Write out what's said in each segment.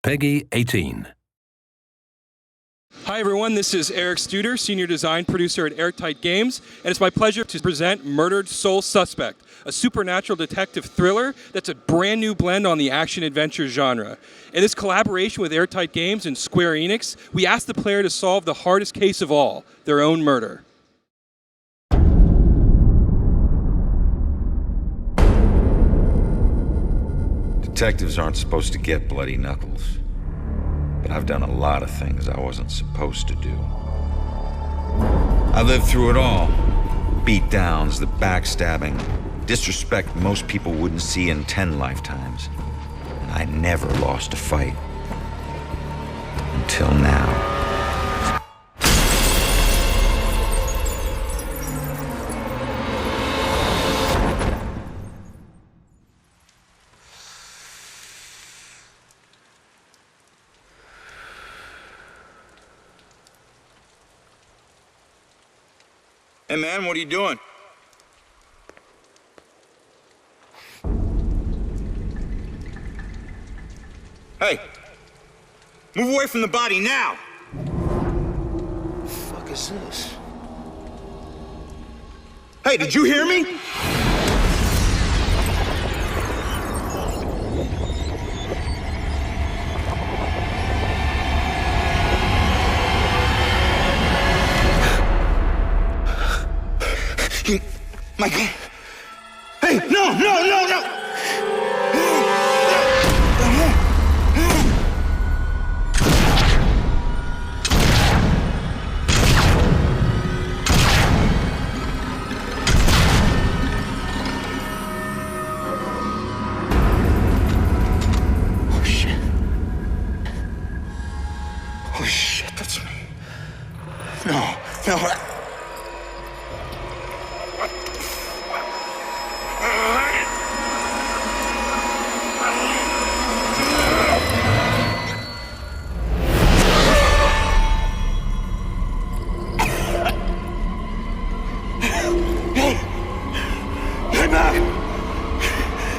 Peggy 18. Hi everyone, this is Eric Studer, Senior Design Producer at Airtight Games, and it's my pleasure to present Murdered Soul Suspect, a supernatural detective thriller that's a brand new blend on the action-adventure genre. In this collaboration with Airtight Games and Square Enix, we ask the player to solve the hardest case of all, their own murder. Detectives aren't supposed to get bloody knuckles. But I've done a lot of things I wasn't supposed to do. I lived through it all. Beatdowns, the backstabbing, disrespect most people wouldn't see in 10 lifetimes. And I never lost a fight. Until now. Hey man, what are you doing? Hey! Move away from the body now! What the fuck is this? Hey, did you hear me? My God. Hey, no! Oh shit, that's me. No.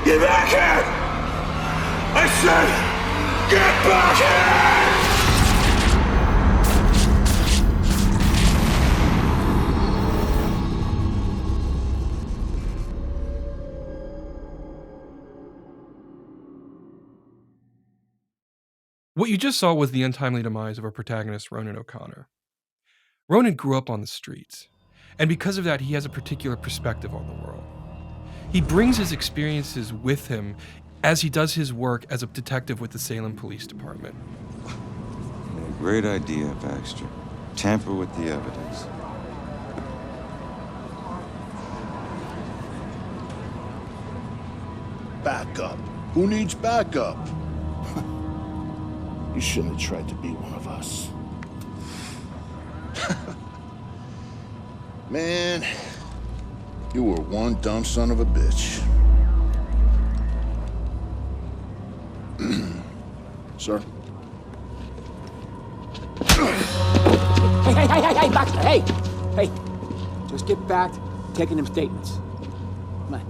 Get back here! I said, get back here! What you just saw was the untimely demise of our protagonist, Ronan O'Connor. Ronan grew up on the streets, and because of that, he has a particular perspective on the world. He brings his experiences with him as he does his work as a detective with the Salem Police Department. Yeah, great idea, Baxter. Tamper with the evidence. Backup. Who needs backup? You shouldn't have tried to be one of us. Man, you were one dumb son of a bitch. Sir? Hey, Baxter, hey! Just get back to taking them statements. Come on.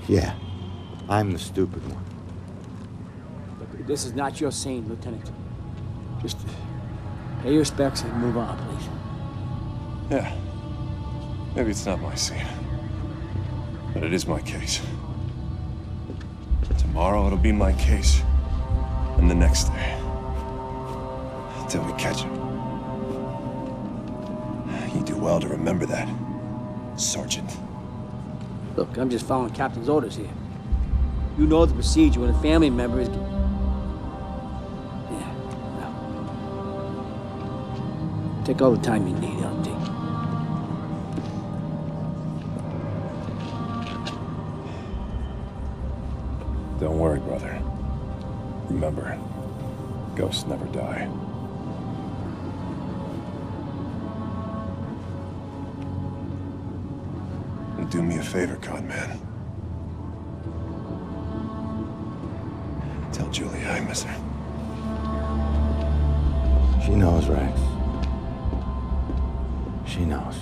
Yeah, I'm the stupid one. Look, this is not your scene, Lieutenant. Just pay your respects and move on, please. Yeah. Maybe it's not my scene. But it is my case. Tomorrow it'll be my case. And the next day. Until we catch him. You do well to remember that, Sergeant. Look, I'm just following Captain's orders here. You know the procedure when a family member is... Yeah, well... Take all the time you need, LT. Don't worry, brother. Remember, ghosts never die. And do me a favor, con man. Tell Julia I miss her. She knows, Rex. She knows.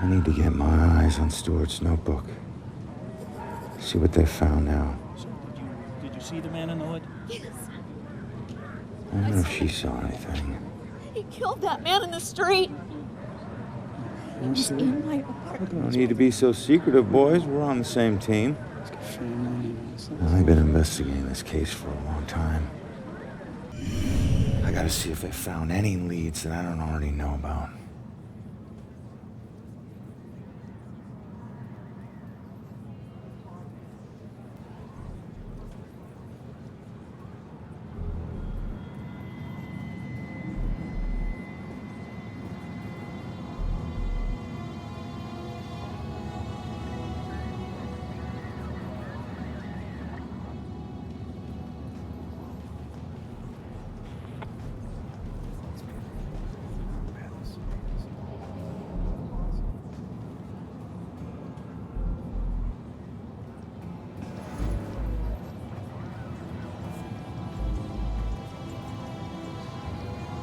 I need to get my eyes on Stewart's notebook. See what they found now. So, did you see the man in the hood? Yes. I don't know if she saw anything. He killed that man in the street. He was in my apartment. No need to be so secretive, boys. We're on the same team. I've been investigating this case for a long time. I gotta see if they found any leads that I don't already know about.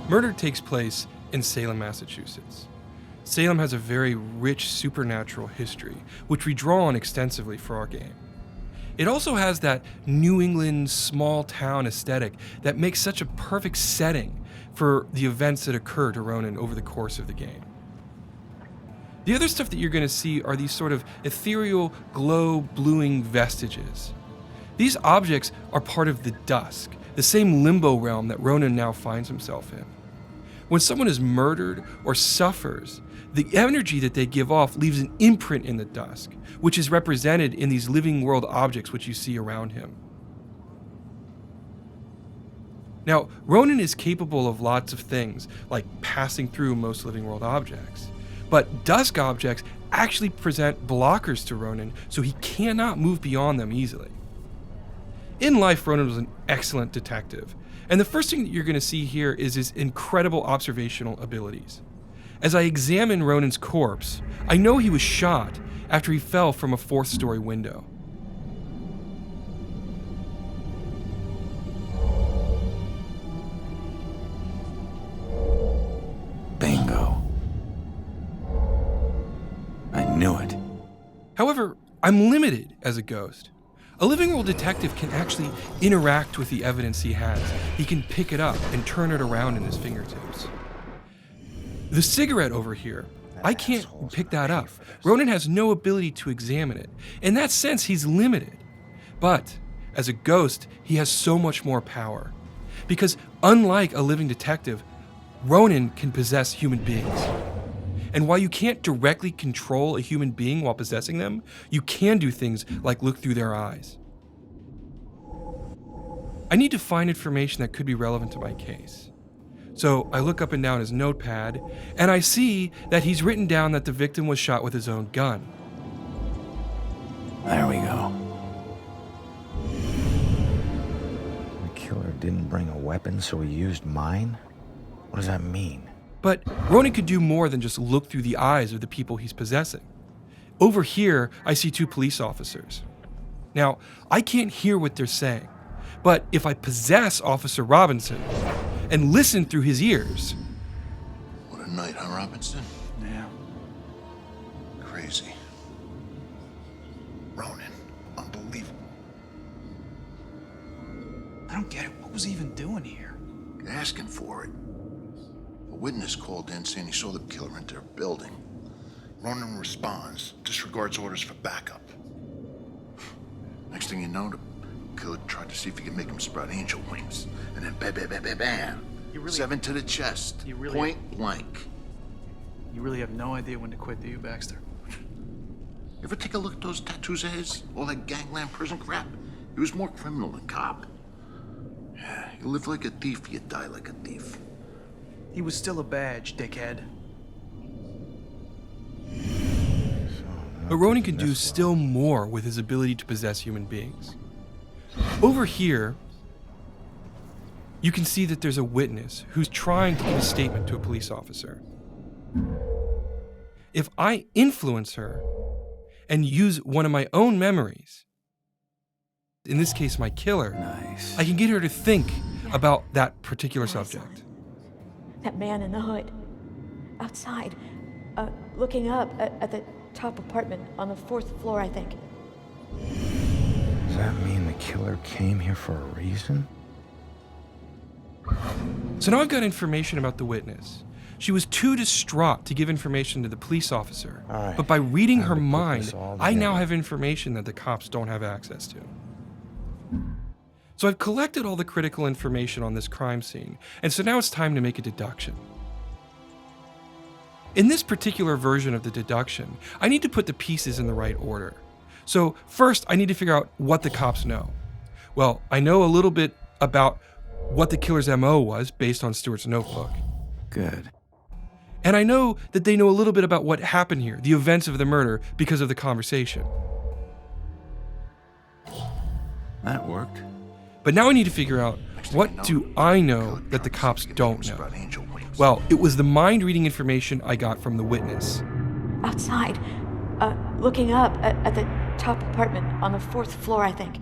Murder takes place in Salem, Massachusetts. Salem has a very rich supernatural history, which we draw on extensively for our game. It also has that New England small town aesthetic that makes such a perfect setting for the events that occur to Ronan over the course of the game. The other stuff that you're going to see are these sort of ethereal, glow-bluing vestiges. These objects are part of the dusk, the same limbo realm that Ronan now finds himself in. When someone is murdered or suffers, the energy that they give off leaves an imprint in the dusk, which is represented in these living world objects which you see around him. Now, Ronan is capable of lots of things, like passing through most living world objects, but dusk objects actually present blockers to Ronan, so he cannot move beyond them easily. In life, Ronan was an excellent detective, and the first thing that you're going to see here is his incredible observational abilities. As I examine Ronan's corpse, I know he was shot after he fell from a 4th-story window. Bingo. I knew it. However, I'm limited as a ghost. A living world detective can actually interact with the evidence he has. He can pick it up and turn it around in his fingertips. The cigarette over here, I can't pick that up. Ronan has no ability to examine it. In that sense, he's limited. But as a ghost, he has so much more power. Because unlike a living detective, Ronan can possess human beings. And while you can't directly control a human being while possessing them, you can do things like look through their eyes. I need to find information that could be relevant to my case. So I look up and down his notepad, and I see that he's written down that the victim was shot with his own gun. There we go. The killer didn't bring a weapon, so he used mine? What does that mean? But Ronan could do more than just look through the eyes of the people he's possessing. Over here, I see 2 police officers. Now, I can't hear what they're saying, but if I possess Officer Robinson and listen through his ears... What a night, huh, Robinson? Yeah. Crazy. Ronan, unbelievable. I don't get it. What was he even doing here? Asking for it. A witness called in saying he saw the killer enter a building. Ronan responds, disregards orders for backup. Next thing you know, the killer tried to see if he could make him sprout angel wings. And then bam, bam, bam, bam, bam. 7 to the chest. Point blank. You really have no idea when to quit, do you, Baxter? You ever take a look at those tattoos of his? All that gangland prison crap? He was more criminal than cop. Yeah, you live like a thief, you die like a thief. He was still a badge, dickhead. But Ronan can do still more with his ability to possess human beings. Over here, you can see that there's a witness who's trying to give a statement to a police officer. If I influence her and use one of my own memories, in this case my killer, Nice. I can get her to think about that particular subject. That man in the hood. Outside. Looking up at the top apartment on the 4th floor, I think. Does that mean the killer came here for a reason? So now I've got information about the witness. She was too distraught to give information to the police officer. All right. But by reading Time her to put mind, this all I now together. have information that the cops don't have access to. So I've collected all the critical information on this crime scene, and so now it's time to make a deduction. In this particular version of the deduction, I need to put the pieces in the right order. So first, I need to figure out what the cops know. Well, I know a little bit about what the killer's MO was based on Stewart's notebook. Good. And I know that they know a little bit about what happened here, the events of the murder, because of the conversation. That worked. But now I need to figure out, what do I know that the cops don't know? Well, it was the mind-reading information I got from the witness. Outside. Looking up at the top apartment on the 4th floor, I think.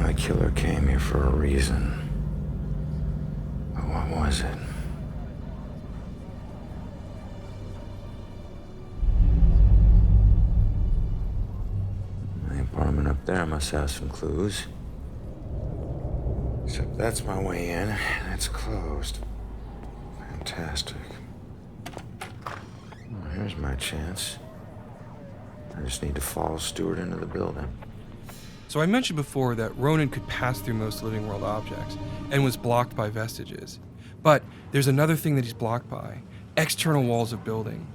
The killer came here for a reason. But what was it? The apartment up there must have some clues. Except that's my way in, and it's closed. Fantastic. Well, here's my chance. I just need to follow Stewart into the building. So I mentioned before that Ronan could pass through most living world objects and was blocked by vestiges. But there's another thing that he's blocked by: external walls of building.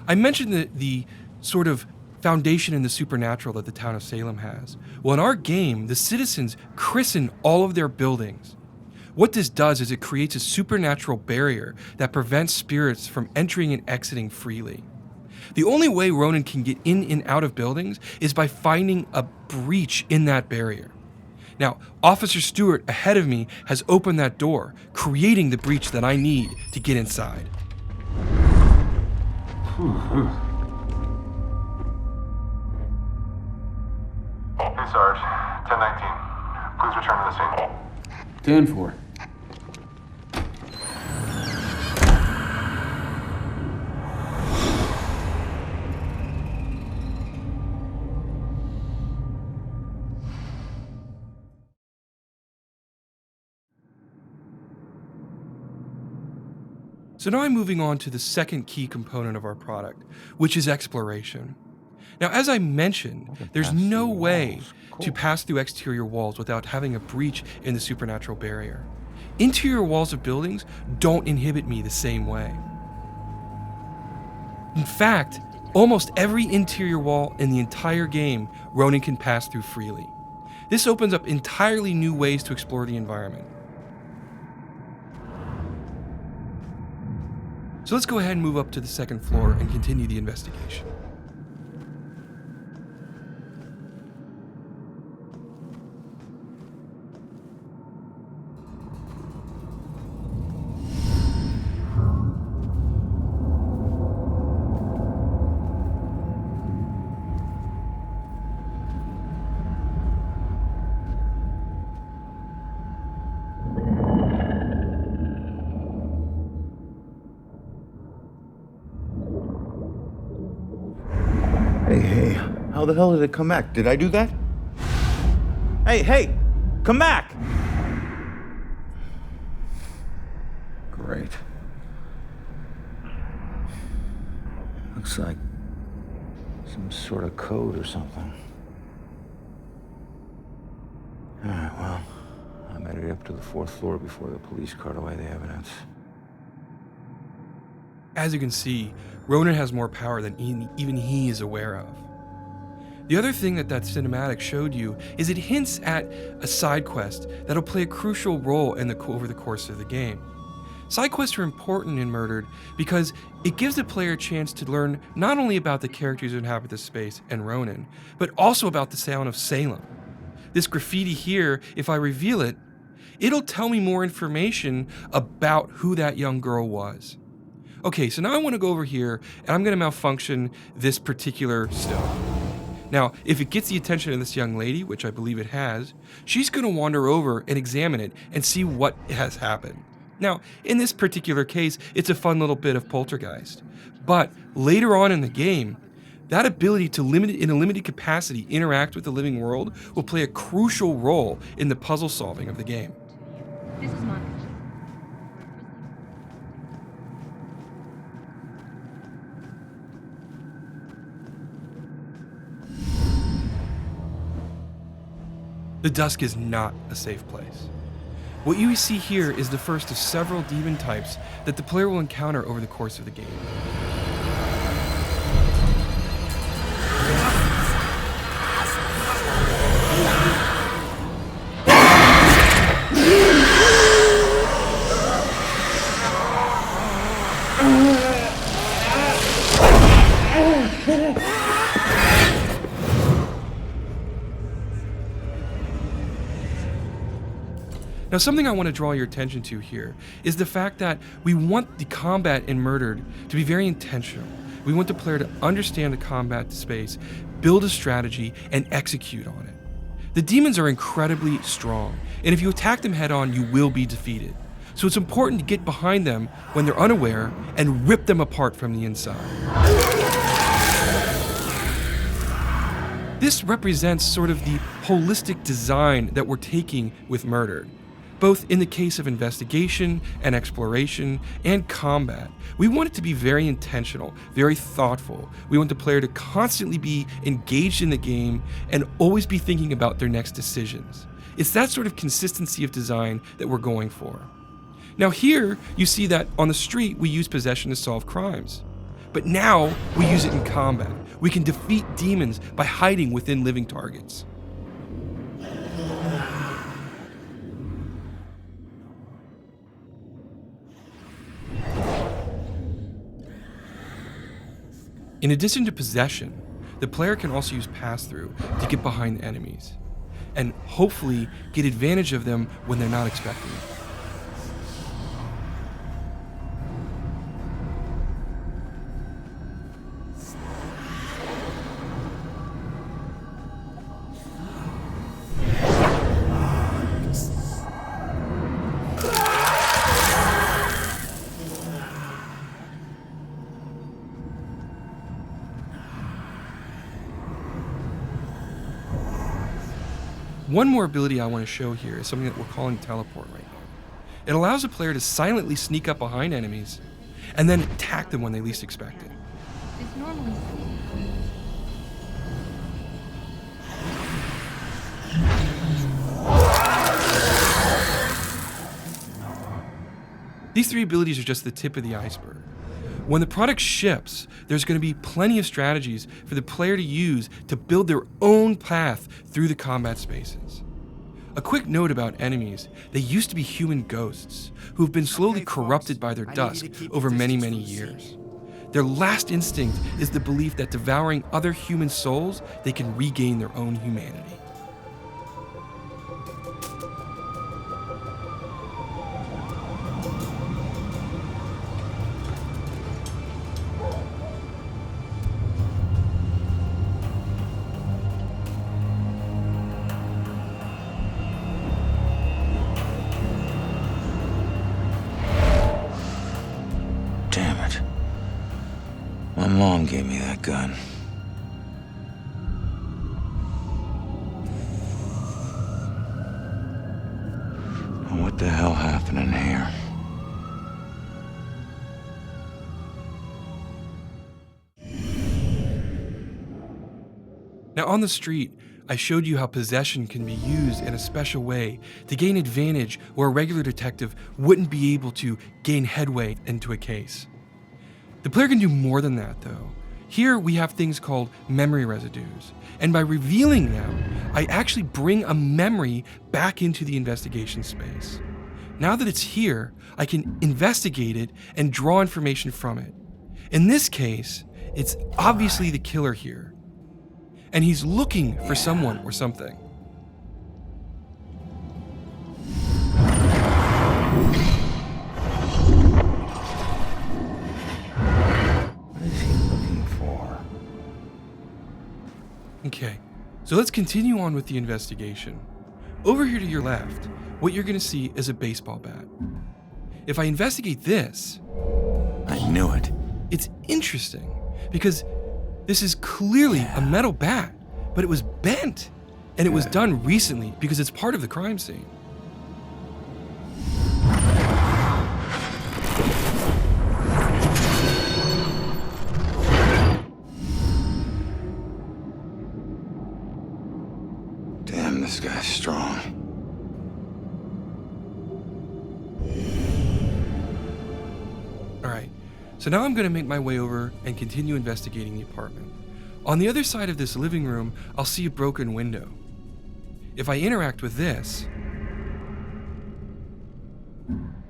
I mentioned the sort of foundation in the supernatural that the town of Salem has. Well, in our game, the citizens christen all of their buildings. What this does is it creates a supernatural barrier that prevents spirits from entering and exiting freely. The only way Ronan can get in and out of buildings is by finding a breach in that barrier. Now, Officer Stewart ahead of me has opened that door, creating the breach that I need to get inside. Hey, Sarge. 1019. Please return to the scene. 10-4. So now I'm moving on to the second key component of our product, which is exploration. Now, as I mentioned, there's no way to pass through exterior walls without having a breach in the supernatural barrier. Interior walls of buildings don't inhibit me the same way. In fact, almost every interior wall in the entire game, Ronan can pass through freely. This opens up entirely new ways to explore the environment. So let's go ahead and move up to the second floor and continue the investigation. Hey, how the hell did it come back? Did I do that? Hey, come back! Great. Looks like some sort of code or something. All right, well, I made it up to the 4th floor before the police cart away the evidence. As you can see, Ronan has more power than even he is aware of. The other thing that cinematic showed you is it hints at a side quest that'll play a crucial role over the course of the game. Side quests are important in Murdered because it gives the player a chance to learn not only about the characters who inhabit this space and Ronan, but also about the town of Salem. This graffiti here, if I reveal it, it'll tell me more information about who that young girl was. Okay, so now I want to go over here and I'm going to malfunction this particular stone. Now, if it gets the attention of this young lady, which I believe it has, she's going to wander over and examine it and see what has happened. Now, in this particular case, it's a fun little bit of poltergeist. But later on in the game, that ability to in a limited capacity interact with the living world will play a crucial role in the puzzle solving of the game. This is Monica. The dusk is not a safe place. What you see here is the first of several demon types that the player will encounter over the course of the game. Now, something I want to draw your attention to here is the fact that we want the combat in Murdered to be very intentional. We want the player to understand the combat space, build a strategy, and execute on it. The demons are incredibly strong, and if you attack them head on, you will be defeated. So it's important to get behind them when they're unaware and rip them apart from the inside. This represents sort of the holistic design that we're taking with Murdered. Both in the case of investigation and exploration and combat, we want it to be very intentional, very thoughtful. We want the player to constantly be engaged in the game and always be thinking about their next decisions. It's that sort of consistency of design that we're going for. Now here, you see that on the street, we use possession to solve crimes. But now, we use it in combat. We can defeat demons by hiding within living targets. In addition to possession, the player can also use pass-through to get behind the enemies, and hopefully get advantage of them when they're not expecting it. One more ability I want to show here is something that we're calling teleport right now. It allows a player to silently sneak up behind enemies and then attack them when they least expect it. It's normally These three abilities are just the tip of the iceberg. When the product ships, there's going to be plenty of strategies for the player to use to build their own path through the combat spaces. A quick note about enemies: they used to be human ghosts who have been slowly corrupted by their dusk over many, many years. Their last instinct is the belief that devouring other human souls, they can regain their own humanity. Damn it. My mom gave me that gun. Now what the hell happened in here? Now on the street, I showed you how possession can be used in a special way to gain advantage where a regular detective wouldn't be able to gain headway into a case. The player can do more than that though. Here we have things called memory residues, and by revealing them, I actually bring a memory back into the investigation space. Now that it's here, I can investigate it and draw information from it. In this case, it's obviously the killer here, and he's looking for someone or something. What is he looking for? Okay, so let's continue on with the investigation. Over here to your left, what you're going to see is a baseball bat. if I investigate this, I knew it. it's interesting because this is clearly a metal bat, but it was bent. And it was done recently because it's part of the crime scene. Damn, this guy's strong. All right, so now I'm gonna make my way over and continue investigating the apartment. On the other side of this living room, I'll see a broken window. If I interact with this,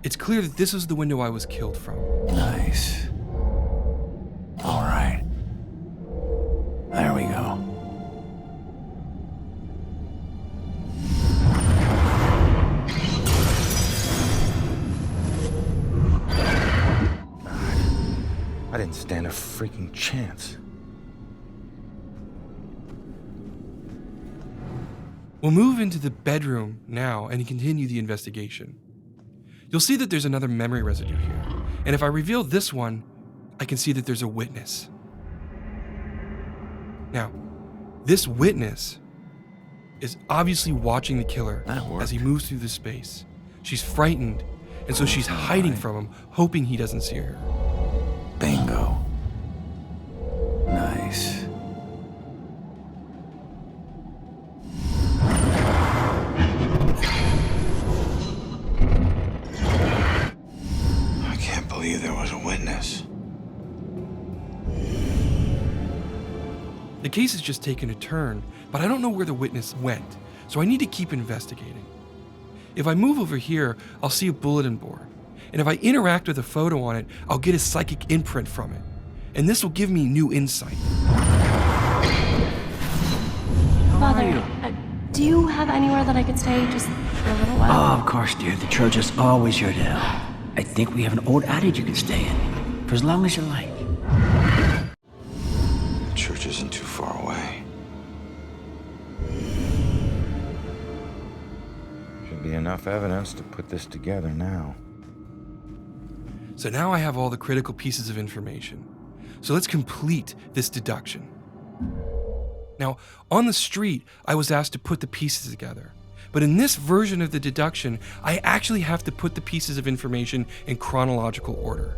it's clear that this is the window I was killed from. Nice. All right. There we go. God, I didn't stand a freaking chance. We'll move into the bedroom now and continue the investigation. You'll see that there's another memory residue here, and if I reveal this one, I can see that there's a witness. Now, this witness is obviously watching the killer as he moves through the space. She's frightened, and so she's hiding from him, hoping he doesn't see her. Bingo. Nice. I can't believe there was a witness. The case has just taken a turn, but I don't know where the witness went, so I need to keep investigating. If I move over here, I'll see a bulletin board, and if I interact with a photo on it, I'll get a psychic imprint from it, and this will give me new insight. Father, do you have anywhere that I could stay just for a little while? Oh, of course, dear. The church is always here to help. I think we have an old attic you can stay in, for as long as you like. The church isn't too far away. Should be enough evidence to put this together now. So now I have all the critical pieces of information. So let's complete this deduction. Now, on the street, I was asked to put the pieces together. But in this version of the deduction, I actually have to put the pieces of information in chronological order.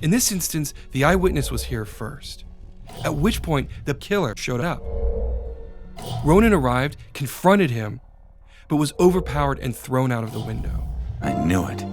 In this instance, the eyewitness was here first, at which point the killer showed up. Ronan arrived, confronted him, but was overpowered and thrown out of the window. I knew it.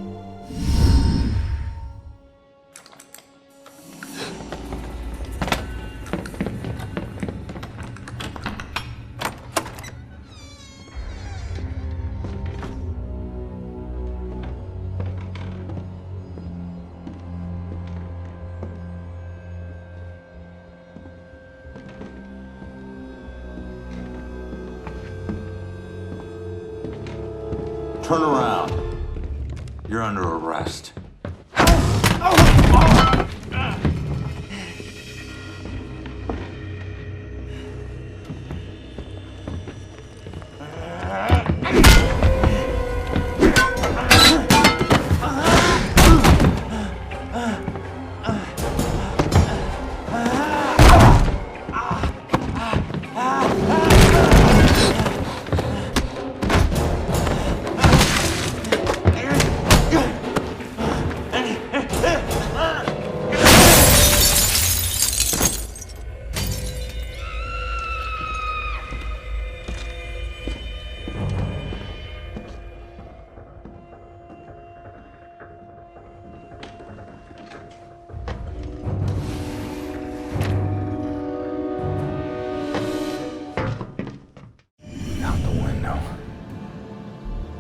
Turn around. You're under arrest.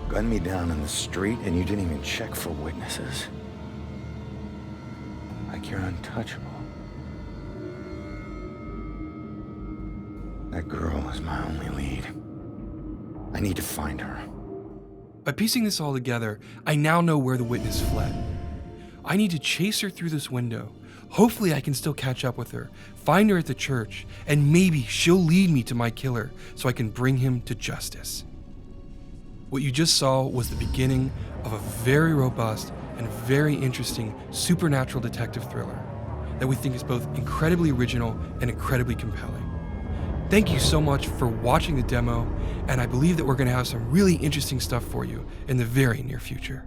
Gunned me down in the street and you didn't even check for witnesses. Like you're untouchable. That girl is my only lead. I need to find her. By piecing this all together, I now know where the witness fled. I need to chase her through this window. Hopefully I can still catch up with her, find her at the church, and maybe she'll lead me to my killer so I can bring him to justice. What you just saw was the beginning of a very robust and very interesting supernatural detective thriller that we think is both incredibly original and incredibly compelling. Thank you so much for watching the demo, and I believe that we're going to have some really interesting stuff for you in the very near future.